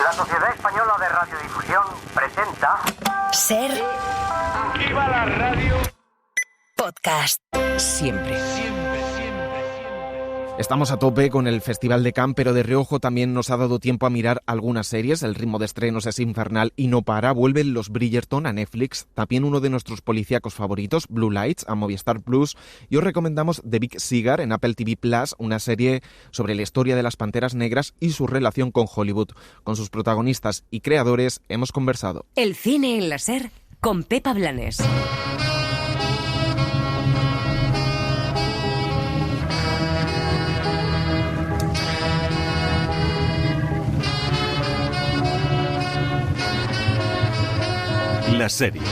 La Sociedad Española de Radiodifusión presenta... Ser... ¡Viva la radio! Podcast. Siempre. Estamos a tope con el Festival de Cannes, pero de reojo también nos ha dado tiempo a mirar algunas series. El ritmo de estrenos es infernal y no para. Vuelven los Bridgerton a Netflix. También uno de nuestros policíacos favoritos, Blue Lights, a Movistar Plus. Y os recomendamos The Big Cigar en Apple TV Plus, una serie sobre la historia de las Panteras Negras y su relación con Hollywood. Con sus protagonistas y creadores hemos conversado. El cine en la Ser con Pepa Blanes. Las series.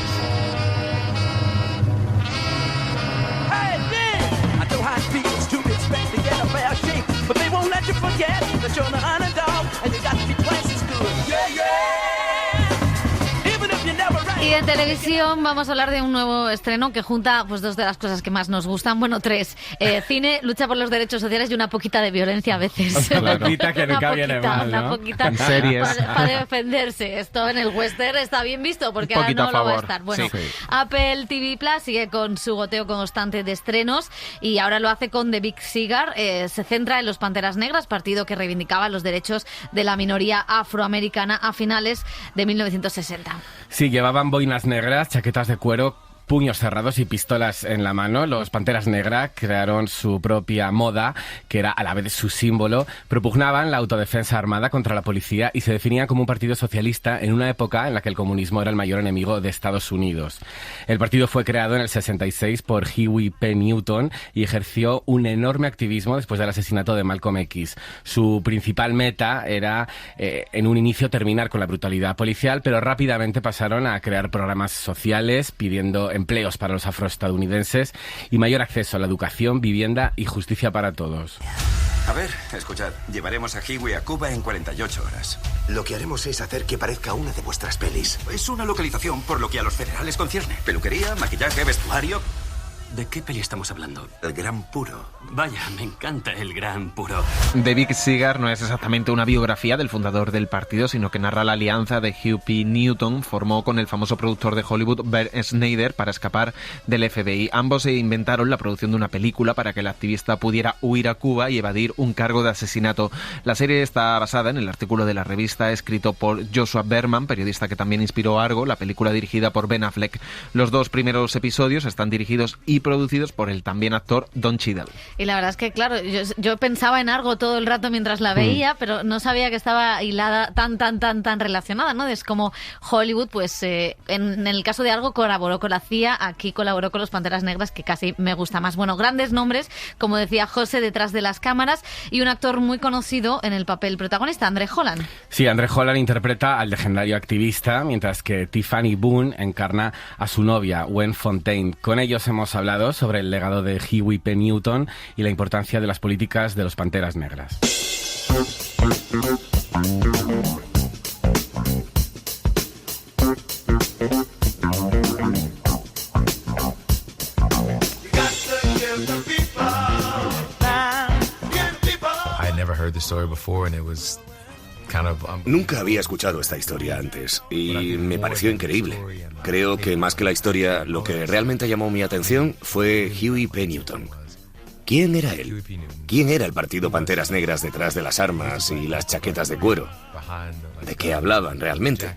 Y en televisión vamos a hablar de un nuevo estreno que junta pues dos de las cosas que más nos gustan, bueno, tres. Cine, lucha por los derechos sociales y una poquita de violencia a veces. Una poquita que nunca viene mal, ¿no? Una poquita En series. para defenderse. Esto en el western está bien visto porque ahora no lo va a estar. Bueno, sí. Apple TV Plus sigue con su goteo constante de estrenos y ahora lo hace con The Big Cigar. Se centra en los Panteras Negras, partido que reivindicaba los derechos de la minoría afroamericana a finales de 1960. Sí, llevaban boinas negras, chaquetas de cuero, puños cerrados y pistolas en la mano. Los Panteras Negras crearon su propia moda, que era a la vez su símbolo. Propugnaban la autodefensa armada contra la policía y se definían como un partido socialista en una época en la que el comunismo era el mayor enemigo de Estados Unidos. El partido fue creado en el 66 por Huey P. Newton y ejerció un enorme activismo después del asesinato de Malcolm X. Su principal meta era, en un inicio, terminar con la brutalidad policial, pero rápidamente pasaron a crear programas sociales pidiendo empleos para los afroestadounidenses y mayor acceso a la educación, vivienda y justicia para todos. A ver, escuchad, llevaremos a Huey a Cuba en 48 horas. Lo que haremos es hacer que parezca una de vuestras pelis. Es una localización por lo que a los federales concierne. Peluquería, maquillaje, vestuario... ¿De qué peli estamos hablando? El Gran Puro. Vaya, me encanta El Gran Puro. The Big Cigar no es exactamente una biografía del fundador del partido, sino que narra la alianza de Huey P. Newton formó con el famoso productor de Hollywood, Bert Schneider, para escapar del FBI. Ambos se inventaron la producción de una película para que el activista pudiera huir a Cuba y evadir un cargo de asesinato. La serie está basada en el artículo de la revista escrito por Joshua Berman, periodista que también inspiró Argo, la película dirigida por Ben Affleck. Los dos primeros episodios están dirigidos y producidos por el también actor Don Cheadle. Y la verdad es que, claro, yo pensaba en Argo todo el rato mientras la veía, pero no sabía que estaba hilada tan relacionada, ¿no? Es como Hollywood, pues en el caso de Argo colaboró con la CIA, aquí colaboró con los Panteras Negras, que casi me gusta más. Bueno, grandes nombres, como decía José, detrás de las cámaras, y un actor muy conocido en el papel protagonista, André Holland. Sí, André Holland interpreta al legendario activista, mientras que Tiffany Boone encarna a su novia, Gwen Fontaine. Con ellos hemos hablado sobre el legado de Huey P. Newton y la importancia de las políticas de los Panteras Negras. Nunca había escuchado esta historia antes y me pareció increíble. Creo que más que la historia, lo que realmente llamó mi atención fue Huey P. Newton. ¿Quién era él? ¿Quién era el partido Panteras Negras detrás de las armas y las chaquetas de cuero? ¿De qué hablaban realmente?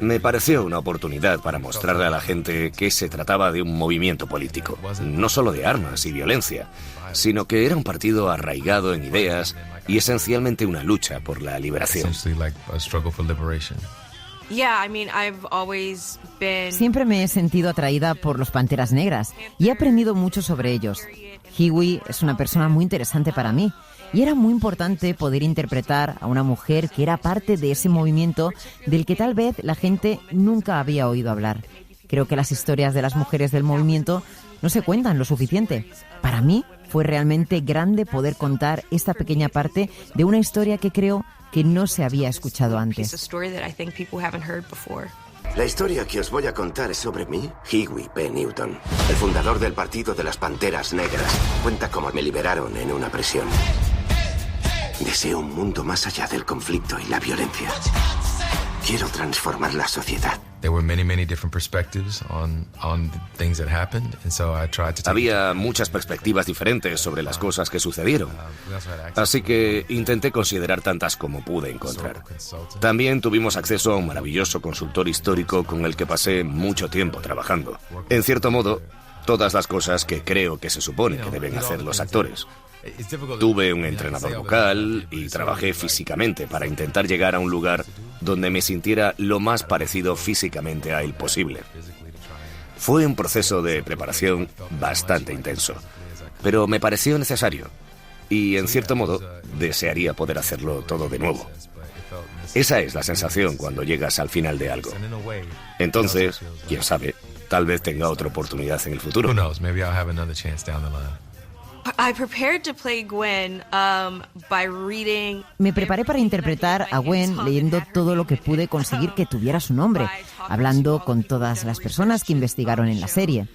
Me pareció una oportunidad para mostrarle a la gente que se trataba de un movimiento político, no solo de armas y violencia, sino que era un partido arraigado en ideas y esencialmente una lucha por la liberación. Siempre me he sentido atraída por los Panteras Negras y he aprendido mucho sobre ellos. Huey es una persona muy interesante para mí y era muy importante poder interpretar a una mujer que era parte de ese movimiento del que tal vez la gente nunca había oído hablar. Creo que las historias de las mujeres del movimiento no se cuentan lo suficiente. Para mí fue realmente grande poder contar esta pequeña parte de una historia que creo que no se había escuchado antes. La historia que os voy a contar es sobre mí, Huey P. Newton, el fundador del Partido de las Panteras Negras. Cuenta cómo me liberaron en una prisión. Deseo un mundo más allá del conflicto y la violencia. Quiero transformar la sociedad. Había muchas perspectivas diferentes sobre las cosas que sucedieron, así que intenté considerar tantas como pude encontrar. También tuvimos acceso a un maravilloso consultor histórico con el que pasé mucho tiempo trabajando. En cierto modo, todas las cosas que creo que se supone que deben hacer los actores. Tuve un entrenador vocal y trabajé físicamente para intentar llegar a un lugar donde me sintiera lo más parecido físicamente a él posible. Fue un proceso de preparación bastante intenso, pero me pareció necesario y, en cierto modo, desearía poder hacerlo todo de nuevo. Esa es la sensación cuando llegas al final de algo. Entonces, quién sabe, tal vez tenga otra oportunidad en el futuro. Me preparé para interpretar a Gwen leyendo todo lo que pude conseguir que tuviera su nombre, hablando con todas las personas que investigaron en la serie.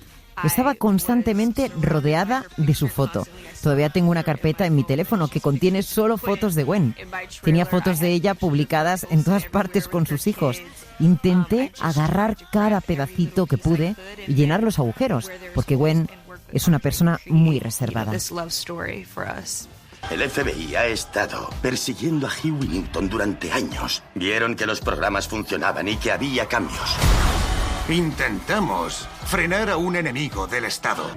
Estaba constantemente rodeada de su foto. Todavía tengo una carpeta en mi teléfono que contiene solo fotos de Gwen. Tenía fotos de ella publicadas en todas partes con sus hijos. Intenté agarrar cada pedacito que pude y llenar los agujeros, porque Gwen es una persona muy reservada. El FBI ha estado persiguiendo a Huey Newton durante años. Vieron que los programas funcionaban y que había cambios. Intentamos frenar a un enemigo del Estado.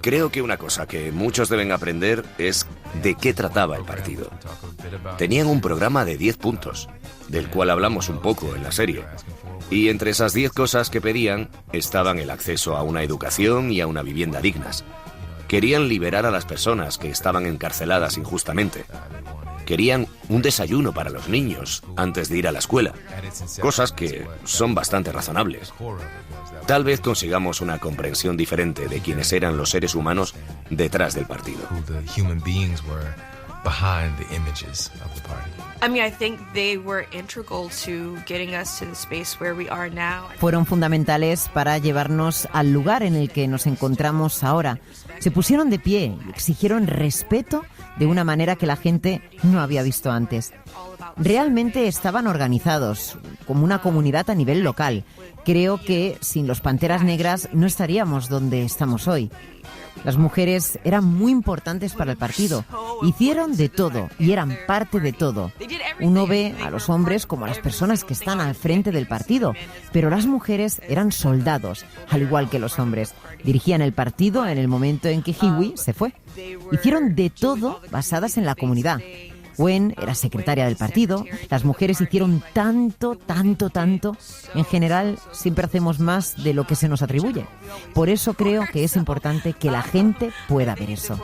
Creo que una cosa que muchos deben aprender es de qué trataba el partido. Tenían un programa de 10 puntos, del cual hablamos un poco en la serie. Y entre esas 10 cosas que pedían estaban el acceso a una educación y a una vivienda dignas. Querían liberar a las personas que estaban encarceladas injustamente. Querían un desayuno para los niños antes de ir a la escuela. Cosas que son bastante razonables. Tal vez consigamos una comprensión diferente de quiénes eran los seres humanos detrás del partido. Fueron fundamentales para llevarnos al lugar en el que nos encontramos ahora. Se pusieron de pie y exigieron respeto de una manera que la gente no había visto antes. Realmente estaban organizados, como una comunidad a nivel local. Creo que sin los Panteras Negras no estaríamos donde estamos hoy. Las mujeres eran muy importantes para el partido. Hicieron de todo y eran parte de todo. Uno ve a los hombres como a las personas que están al frente del partido, pero las mujeres eran soldados, al igual que los hombres. Dirigían el partido en el momento en que Huey se fue. Hicieron de todo basadas en la comunidad. Gwen era secretaria del partido. Las mujeres hicieron tanto. En general, siempre hacemos más de lo que se nos atribuye. Por eso creo que es importante que la gente pueda ver eso.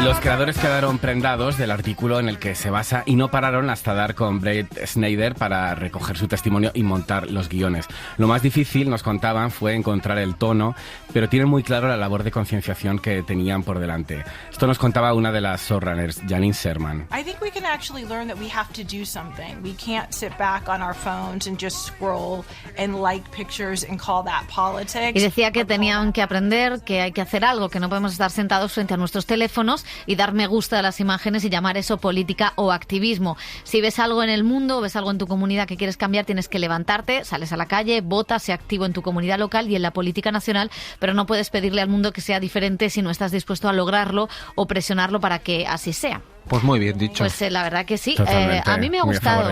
Los creadores quedaron prendados del artículo en el que se basa y no pararon hasta dar con Brett Snyder para recoger su testimonio y montar los guiones. Lo más difícil, nos contaban, fue encontrar el tono, pero tienen muy claro la labor de concienciación que tenían por delante. Esto nos contaba una de las showrunners, Janine Sherman. I think we can actually learn that we have to do something. We can't sit back on our phones and just scroll and like pictures and call that politics. Y decía que tenían que aprender que hay que hacer algo, que no podemos estar sentados frente a nuestros teléfonos y dar me gusta a las imágenes y llamar eso política o activismo. Si ves algo en el mundo, ves algo en tu comunidad que quieres cambiar, tienes que levantarte, sales a la calle, votas, sé activo en tu comunidad local y en la política nacional, pero no puedes pedirle al mundo que sea diferente si no estás dispuesto a lograrlo o presionarlo para que así sea. Pues muy bien dicho. Pues la verdad que sí. Totalmente. A mí me ha gustado.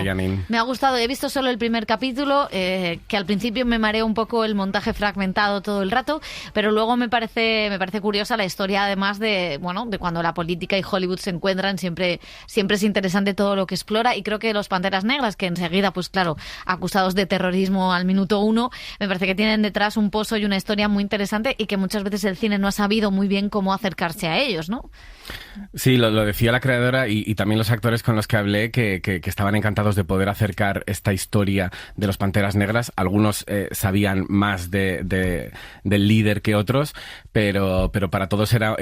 Me ha gustado. He visto solo el primer capítulo, que al principio me mareó un poco el montaje fragmentado todo el rato, pero luego me parece curiosa la historia, además de cuando la política y Hollywood se encuentran. Siempre es interesante todo lo que explora, y creo que los Panteras Negras, que enseguida, pues claro, acusados de terrorismo al minuto 1, me parece que tienen detrás un pozo y una historia muy interesante, y que muchas veces el cine no ha sabido muy bien cómo acercarse a ellos, ¿no? Sí, lo decía la creadora y también los actores con los que hablé que estaban encantados de poder acercar esta historia de los Panteras Negras. Algunos sabían más del líder que otros, pero para todos era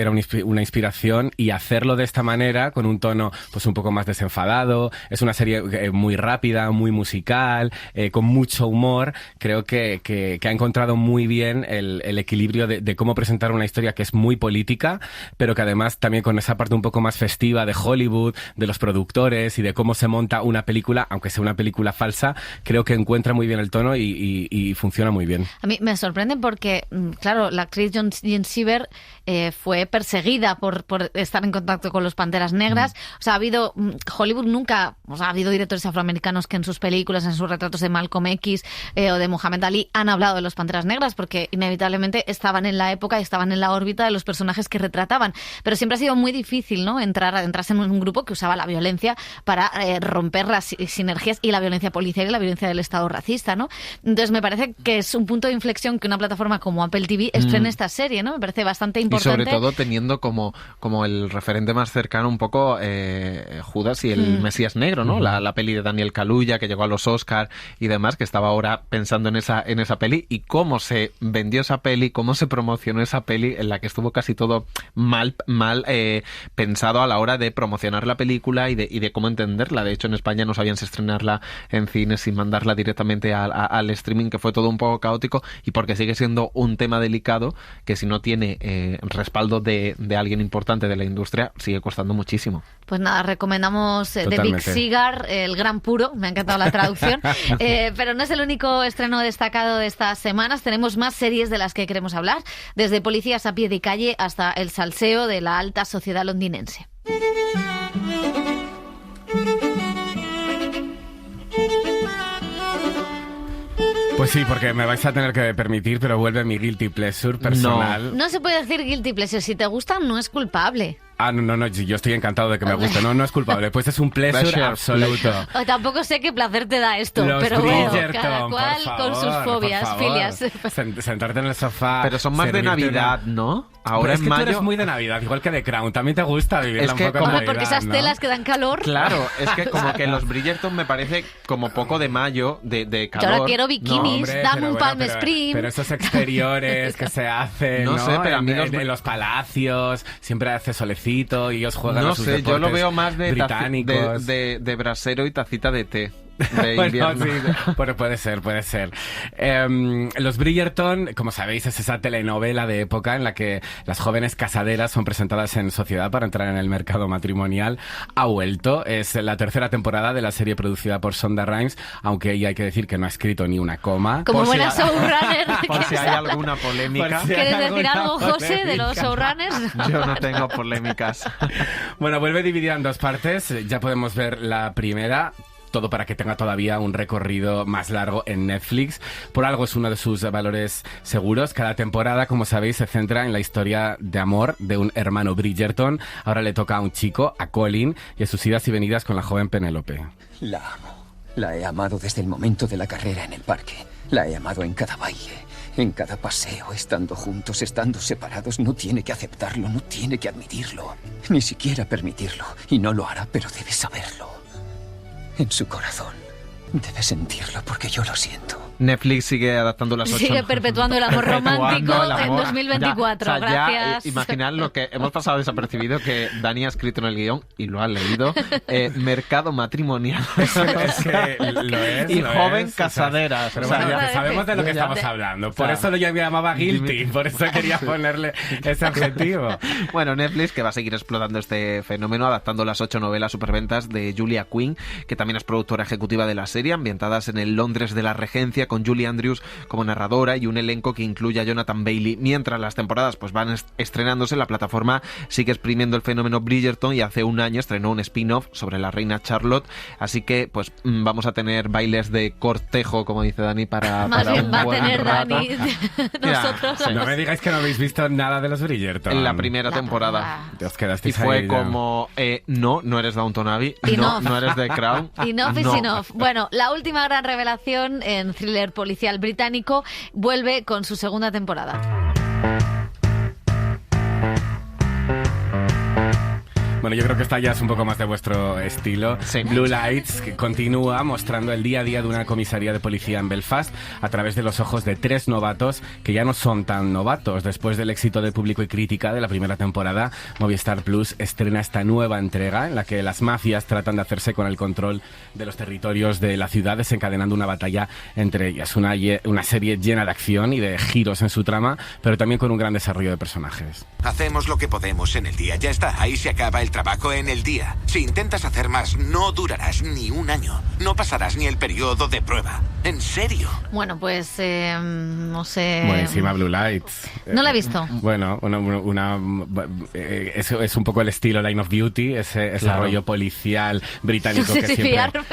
una inspiración, y hacerlo de esta manera, con un tono pues un poco más desenfadado. Es una serie muy rápida, muy musical, con mucho humor. Creo que ha encontrado muy bien el equilibrio de cómo presentar una historia que es muy política, pero que además también con esa parte un poco más festiva de Hollywood, de los productores y de cómo se monta una película, aunque sea una película falsa. Creo que encuentra muy bien el tono y funciona muy bien. A mí me sorprende porque, claro, la actriz Jean Seaver fue perseguida por estar en contacto con los Panteras Negras. O sea, Hollywood nunca, ha habido directores afroamericanos que en sus películas, en sus retratos de Malcolm X o de Muhammad Ali, han hablado de los Panteras Negras, porque inevitablemente estaban en la época y estaban en la órbita de los personajes que retrataban. Pero siempre ha sido muy difícil, ¿no?, entrarse en un grupo que usaba la violencia para romper las sinergias y la violencia policial y la violencia del Estado racista, ¿no? Entonces me parece que es un punto de inflexión que una plataforma como Apple TV estrene esta serie, ¿no? Me parece bastante importante. Y sobre todo teniendo como el referente más cercano un poco Judas y el Mesías Negro, ¿no? La peli de Daniel Kaluuya, que llegó a los Oscar y demás, que estaba ahora pensando en esa peli, y cómo se vendió esa peli, cómo se promocionó esa peli, en la que estuvo casi todo mal pensado a la hora de promocionar la película y de cómo entenderla. De hecho, en España no sabían si estrenarla en cines sin mandarla directamente al streaming, que fue todo un poco caótico, y porque sigue siendo un tema delicado que, si no tiene respaldo de alguien importante de la industria, sigue costando muchísimo. Pues nada, recomendamos The Big Cigar, El Gran Puro, me ha encantado la traducción, pero no es el único estreno destacado de estas semanas. Tenemos más series de las que queremos hablar, desde Policías a pie de calle hasta el salseo de la alta sociedad londinense. Pues sí, porque me vais a tener que permitir, pero vuelve mi guilty pleasure personal. No se puede decir guilty pleasure. Si te gusta, no es culpable. No, yo estoy encantado de que me guste. No es culpable. Pues es un pleasure absoluto. O tampoco sé qué placer te da esto, los pero bueno, Bridgerton, cada cual con sus fobias, filias. Sentarte en el sofá. Pero son más de Navidad, ¿no? Ahora es en que mayo. tú eres muy de Navidad, igual que de Crown. También te gusta vivirla un poco en Navidad, porque esas telas que dan calor. Claro, es que como que los Bridgerton me parece como poco de mayo, de calor. Yo ahora quiero bikinis, dame un Palm Spring. Pero esos exteriores que se hacen, ¿no? sé, pero a mí en los palacios siempre hace solecito y ellos juegan a sus deportes yo lo veo más británicos. de brasero y tacita de té. Bueno, sí, pero puede ser. Los Bridgerton, como sabéis, es esa telenovela de época en la que las jóvenes casaderas son presentadas en sociedad para entrar en el mercado matrimonial. Ha vuelto, es la tercera temporada de la serie producida por Shonda Rhimes, aunque ella hay que decir que no ha escrito ni una coma. Como buena showrunner. Por si hay alguna polémica. ¿Quieres decir algo, José, de los showrunners? Yo no tengo polémicas. Bueno, vuelve dividida en dos partes. Ya podemos ver la primera. Todo para que tenga todavía un recorrido más largo en Netflix. Por algo es uno de sus valores seguros. Cada temporada, como sabéis, se centra en la historia de amor de un hermano Bridgerton. Ahora le toca a un chico, a Colin, y a sus idas y venidas con la joven Penélope. La amo. La he amado desde el momento de la carrera en el parque. La he amado en cada baile, en cada paseo, estando juntos, estando separados. No tiene que aceptarlo, no tiene que admitirlo, ni siquiera permitirlo. Y no lo hará, pero debe saberlo. En su corazón. Debe sentirlo porque yo lo siento. Netflix sigue adaptando las 8. Sigue perpetuando el amor romántico en 2024. Ya, gracias. Imaginad lo que hemos pasado desapercibido, que Dani ha escrito en el guión y lo ha leído. Mercado matrimonial. Es que lo es. Y lo joven es, casaderas. Pero bueno, ya sabemos de lo que estamos hablando. Por eso yo me llamaba Guilty. Por eso quería ponerle ese adjetivo. Bueno, Netflix, que va a seguir explotando este fenómeno, adaptando las 8 novelas superventas de Julia Quinn, que también es productora ejecutiva de la serie, ambientadas en el Londres de la Regencia, con Julie Andrews como narradora y un elenco que incluye a Jonathan Bailey. Mientras las temporadas pues van estrenándose, la plataforma sigue exprimiendo el fenómeno Bridgerton y hace un año estrenó un spin-off sobre la reina Charlotte, así que pues vamos a tener bailes de cortejo, como dice Dani, para más bien un va a buen tener rato. Dani. Nosotros sí. No me digáis que no habéis visto nada de los Bridgerton. En la primera temporada. Os quedasteis y fue ahí como no eres Downton Abbey, no eres de Crown. Enough. Bueno, la última gran revelación en thriller policial británico vuelve con su segunda temporada. Bueno, yo creo que esta ya es un poco más de vuestro estilo. Sí. Blue Lights, que continúa mostrando el día a día de una comisaría de policía en Belfast a través de los ojos de 3 novatos que ya no son tan novatos. Después del éxito de público y crítica de la primera temporada, Movistar Plus estrena esta nueva entrega en la que las mafias tratan de hacerse con el control de los territorios de la ciudad, desencadenando una batalla entre ellas. Una serie llena de acción y de giros en su trama, pero también con un gran desarrollo de personajes. Hacemos lo que podemos en el día, ya está, ahí se acaba el trabajo en el día. Si intentas hacer más, no durarás ni un año, no pasarás ni el periodo de prueba. ¿En serio? Bueno, pues no sé... Buenísima Blue Lights. No la he visto. Bueno, es un poco el estilo Line of Duty, ese rollo policial británico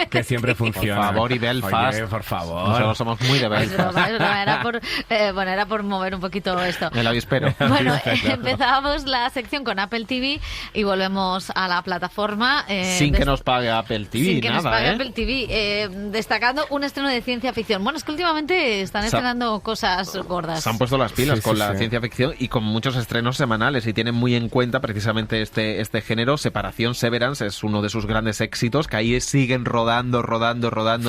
que siempre funciona. Por favor, y Belfast. Oye, por favor. Nosotros somos muy de Belfast. Era por mover un poquito esto. Me lo espero. Bueno, empezábamos la sección con Apple TV y volvemos a la plataforma. Sin que nos pague Apple TV, sin que nos pague Apple TV. Destacando un estreno de ciencia ficción. Bueno, es que últimamente están estrenando cosas gordas. Se han puesto las pilas con la ciencia ficción y con muchos estrenos semanales y tienen muy en cuenta precisamente este género. Separación, Severance es uno de sus grandes éxitos, que ahí siguen rodando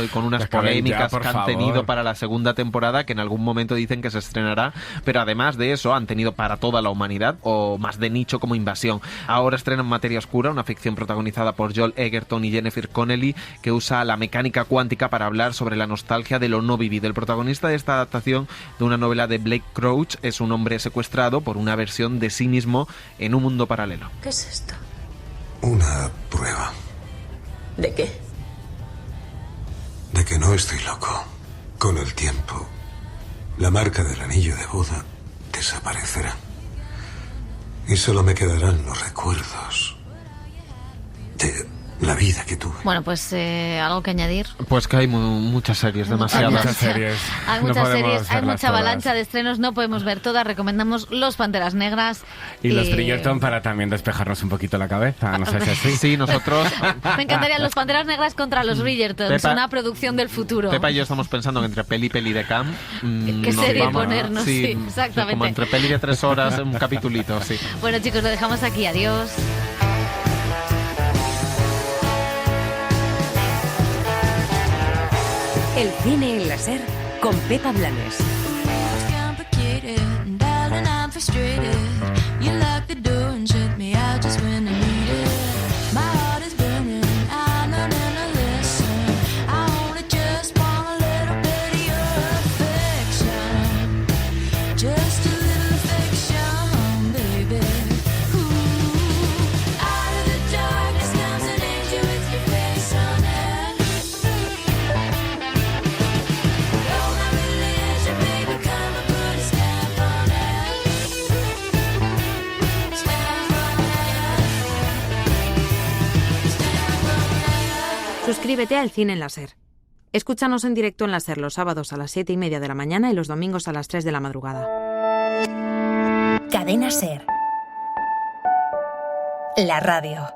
y con unas polémicas que han tenido para la segunda temporada, que en algún momento dicen que se estrenará, pero además de eso han tenido para toda la humanidad, o más de nicho, como Invasión. Ahora estrenan Materia Oscura, una ficción protagonizada por Joel Egerton y Jennifer Connelly, que usa la mecánica cuántica para hablar sobre la nostalgia de lo no vivido. El protagonista de esta adaptación de una novela de Blake Crouch es un hombre secuestrado por una versión de sí mismo en un mundo paralelo. ¿Qué es esto? Una prueba. ¿De qué? De que no estoy loco. Con el tiempo, la marca del anillo de boda desaparecerá. Y solo me quedarán los recuerdos de la vida que tuve. Bueno, pues algo que añadir. Pues que hay muchas series, demasiadas. Hay muchas series. Hay muchas series, hay mucha avalancha de estrenos, no podemos ver todas. Recomendamos Los Panteras Negras. Y los Bridgerton para también despejarnos un poquito la cabeza, no sé si así. Sí, nosotros... Me encantaría Los Panteras Negras contra los Bridgerton, es una producción del futuro. Pepa y yo estamos pensando que entre peli de Cam... ¿Qué serie ponernos? Sí, exactamente. Como entre peli de 3 horas, un capitulito, sí. Bueno, chicos, lo dejamos aquí. Adiós. El cine en la SER con Pepa Blanes. Suscríbete al Cine en la SER. Escúchanos en directo en la SER los sábados a las 7:30 de la mañana y los domingos a las 3 de la madrugada. Cadena SER. La radio.